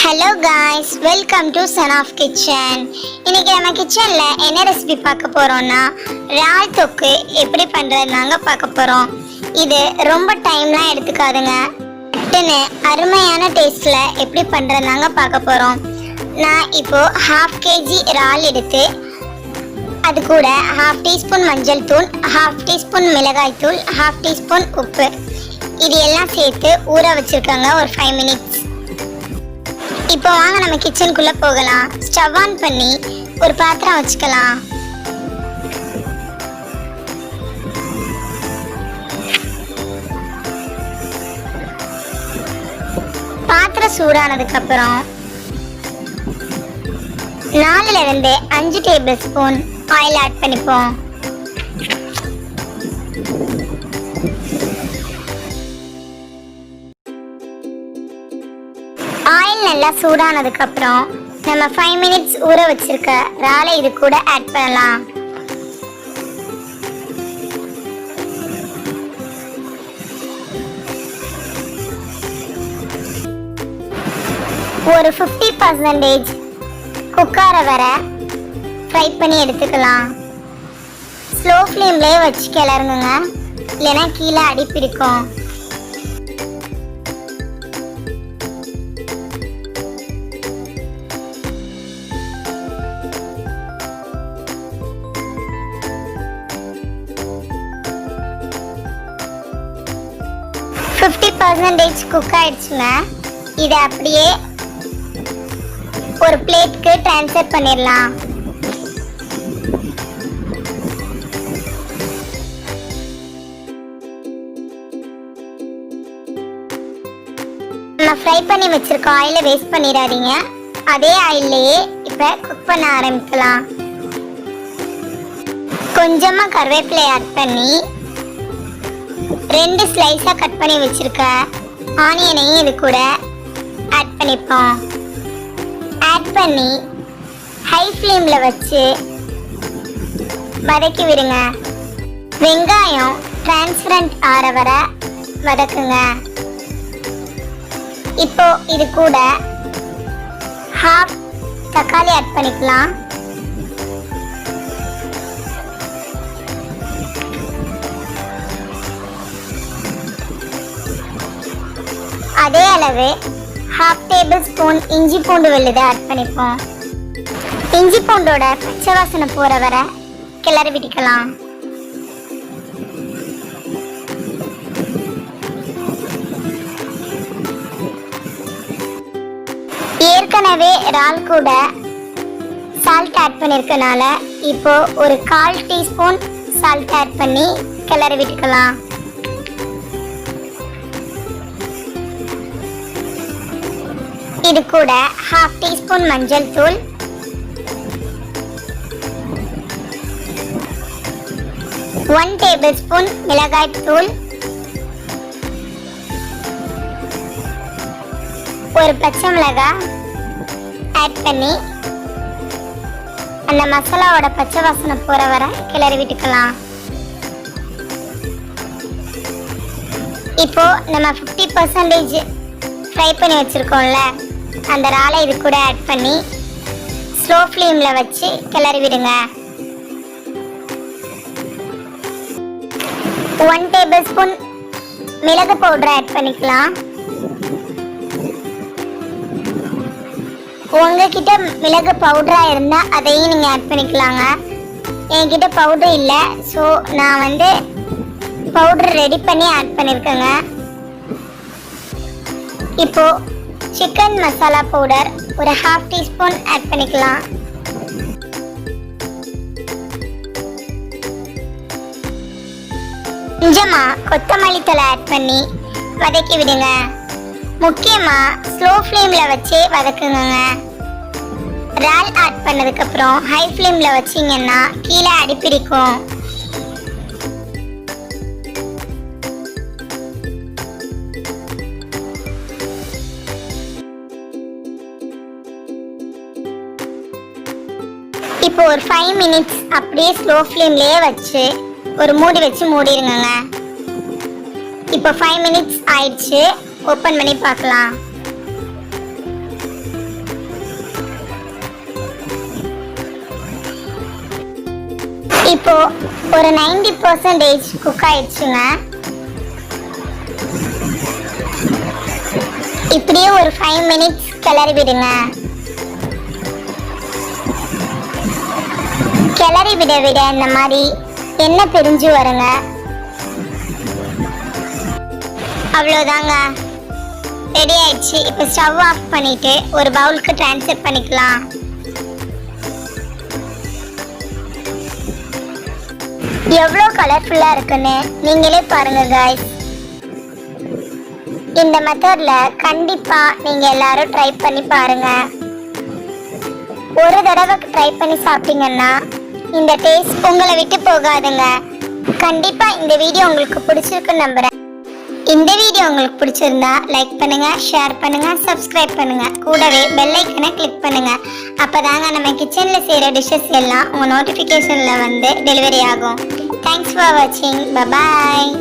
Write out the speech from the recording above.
Hello guys, welcome to Son of Kitchen. இன்னைக்கு நம்ம கிச்சன்ல என்ன ரெசிபி பார்க்க போறோம்னா இறால் தொக்கு எப்படி பண்றதுனாங்க பார்க்க போறோம். இது ரொம்ப டைம்லாம் எடுத்துக்காதுங்க. டக்குன்னு அருமையான டேஸ்ட்ல எப்படி பண்றதுனாங்க பார்க்க போறோம். நான் இப்போ 1/2 kg இறால் எடுத்து அது கூட 1/2 டீஸ்பூன் மஞ்சள் தூள், 1/2 டீஸ்பூன் மிளகாய் தூள், 1/2 டீஸ்பூன் உப்பு இது எல்லாம் சேர்த்து ஊற வச்சிருக்காங்க ஒரு 5 minutes. இப்போ வாங்க நம்ம கிச்சனுக்குள்ள போகலாம். ஸ்டவ் ஆன் பண்ணி ஒரு பாத்திரம் வச்சுக்கலாம். பாத்திரம் சூடானதுக்கு அப்புறம் 4 இருந்து 5 டேபிள் ஸ்பூன் ஆயில் ஆட் பண்ணிப்போம். ஆயில் நல்லா சூடானதுக்கு அப்புறம் நம்ம 5 minutes ஊற வச்சிருக்க இறாலை இது கூட ஆட் பண்ணலாம். ஒரு 50% குக்கார வர ஃப்ரை பண்ணி எடுத்துக்கலாம். ஸ்லோ ஃப்ளேம்லயே வச்சு கிளறுங்க, இல்லைன்னா கீழே அடி பிடிக்கும். குக் ஆயிடுச்சுங்க. இதை அப்படியே ஒரு பிளேட்க்கு ட்ரான்ஸ்ஃபர் பண்ணிடலாம். நம்ம ஃப்ரை பண்ணி வச்சிருக்க ஆயிலை வேஸ்ட் பண்ணிடாதீங்க. அதே ஆயிலையே இப்போ குக் பண்ண ஆரம்பிக்கலாம். கொஞ்சமா கருவேப்பிலை ஆட் பண்ணி 2 ஸ்லைஸா கட் பண்ணி வச்சிருக்க ஆனியனையும் இது கூட ஆட் பண்ணிப்போம். ஆட் பண்ணி ஹை ஃப்ளேம்ல வச்சு வதக்கி விடுங்க. வெங்காயம் டிரான்ஸ்பரண்ட் ஆற வர வதக்குங்க. இப்போ இது கூட 1/2 தக்காளி ஆட் பண்ணிக்கலாம். அதே அளவு 1/2 டேபிள் ஸ்பூன் இஞ்சி பூண்டு விழுதை ஆட் பண்ணிப்போம். இஞ்சி பூண்டோட பச்சை வாசனை போற வர கிளறி விட்டுக்கலாம். ஏற்கனவே இறால் கூட சால்ட் ஆட் பண்ணிருக்கனால இப்போ ஒரு 1/4 டீஸ்பூன் சால்ட் ஆட் பண்ணி கிளறி விட்டுக்கலாம். இது கூட 1/2 டீஸ்பூன் மஞ்சள் தூள், 1 டேபிள் ஸ்பூன் மிளகாய் தூள், ஒரு பச்சை மிளகாய் ஆட் பண்ணி அந்த மசாலாவோட பச்சை வாசனை போற வர கிளறி விட்டுக்கலாம். இப்போ நம்ம 50% ஃப்ரை பண்ணி வச்சிருக்கோம்ல அந்த இறாலை இது கூட ஆட் பண்ணி ஸ்லோ ஃப்ளேம்ல வச்சு கிளறி விடுங்க. 1 டேபிள் ஸ்பூன் மிளகு பவுடர் ஆட் பண்ணிக்கலாம். உங்ககிட்ட மிளகு பவுடரா இருந்தா அதையும் நீங்க ஆட் பண்ணிக்கலாங்க. என்கிட்ட பவுடர் இல்லை, ஸோ நான் பவுடர் ரெடி பண்ணி ஆட் பண்ணியிருக்கேங்க. இப்போ சிக்கன் மசாலா பவுடர் ஒரு 1/2 டீஸ்பூன் ஆட் பண்ணிக்கலாம். கொஞ்சமா கொத்தமல்லி தழை ஆட் பண்ணி வதக்கி விடுங்க. முக்கியமா ஸ்லோ ஃப்ளேம்ல வச்சு வதக்குங்க. இறால் ஆட் பண்ணதுக்கு அப்புறம் ஹை ஃப்ளேம்ல வச்சீங்கன்னா கீழே அடி பிடிக்கும். இப்போ ஒரு 5 minutes அப்படியே ஸ்லோ ஃப்ளேம்லயே வச்சு ஒரு மூடி வச்சு மூடிடுங்க. இப்போ 5 minutes ஆயிடுச்சு. ஓப்பன் பண்ணி பார்க்கலாம். இப்போ ஒரு 90% குக் ஆயிடுச்சுங்க. இப்படியே ஒரு 5 மினிட்ஸ் கிளறி விடுங்க. கிளறி விட விட இந்த மாதிரி எண்ணெய் பிரிஞ்சு வருங்க. அவ்வளோதாங்க, ரெடி ஆயிடுச்சு. இப்போ ஸ்டவ் ஆஃப் பண்ணிட்டு ஒரு பவுலுக்கு ட்ரான்ஸ்ஃபர் பண்ணிக்கலாம். எவ்வளோ கலர்ஃபுல்லாக இருக்குன்னு நீங்களே பாருங்க காய்ஸ். இந்த மெத்தடில் கண்டிப்பாக நீங்கள் எல்லாரும் ட்ரை பண்ணி பாருங்க. ஒரு தடவை ட்ரை பண்ணி சாப்பிட்டீங்கன்னா இந்த டேஸ்ட் உங்களை விட்டு போகாதுங்க. கண்டிப்பாக இந்த வீடியோ உங்களுக்கு பிடிச்சிருக்குன்னு நம்புகிறேன். இந்த வீடியோ உங்களுக்கு பிடிச்சிருந்தா லைக் பண்ணுங்க, ஷேர் பண்ணுங்க, சப்ஸ்கிரைப் பண்ணுங்க. கூடவே பெல் ஐக்கனை கிளிக் பண்ணுங்க. அப்பதாங்க நம்ம கிச்சன்ல செய்யற டிஷ்ஷஸ் எல்லாம் உங்க நோட்டிபிகேஷன்ல வந்து டெலிவரி ஆகும். தேங்க்ஸ் ஃபார் வாட்சிங். Bye bye.